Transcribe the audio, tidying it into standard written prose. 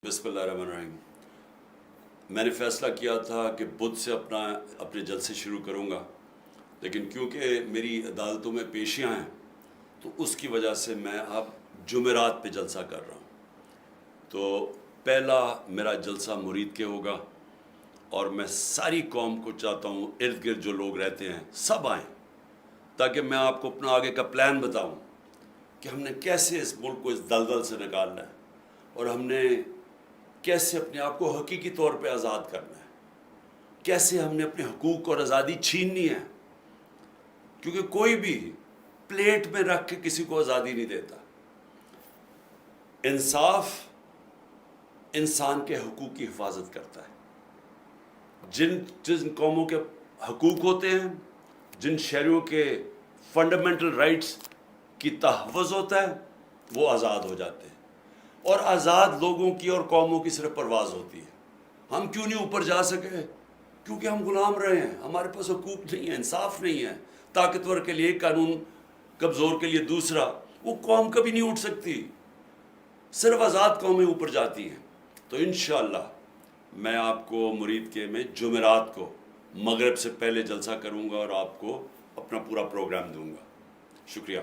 बिस्मिल्लाहिर्रहमानिर्रहीम। मैंने फ़ैसला किया था कि बुध से अपने जलसे शुरू करूँगा, लेकिन क्योंकि मेरी अदालतों में पेशियाँ हैं तो उसकी वजह से मैं अब जुमेरात पे जलसा कर रहा हूँ। तो पहला मेरा जलसा मुरीद के होगा और मैं सारी कौम को चाहता हूँ, इर्द गिर्द जो लोग रहते हैं सब आएँ, ताकि मैं आपको अपना आगे का प्लान बताऊँ कि हमने कैसे इस मुल्क को इस दलदल से निकालना है और हमने कैसे अपने आप को हकीकी तौर पे आज़ाद करना है, कैसे हमने अपने हकूक़ और आज़ादी छीननी है, क्योंकि कोई भी प्लेट में रख के किसी को आज़ादी नहीं देता। इंसाफ इंसान के हकूक़ की हिफाजत करता है। जिन कौमों के हकूक़ होते हैं, जिन शहरियों के फंडामेंटल राइट्स की तहफ़्फ़ुज़ होता है, वो आज़ाद हो जाते हैं। और आज़ाद लोगों की और कौमों की सिर्फ परवाज़ होती है। हम क्यों नहीं ऊपर जा सके? क्योंकि हम गुलाम रहे हैं, हमारे पास हकूक़ नहीं है, इंसाफ नहीं है। ताकतवर के लिए कानून, कमज़ोर के लिए दूसरा। वो कौम कभी नहीं उठ सकती, सिर्फ आज़ाद कौमें ऊपर जाती हैं। तो इंशाअल्लाह मैं आपको मुरीद के में जुमेरात को मगरिब से पहले जलसा करूँगा और आपको अपना पूरा प्रोग्राम दूँगा। शुक्रिया।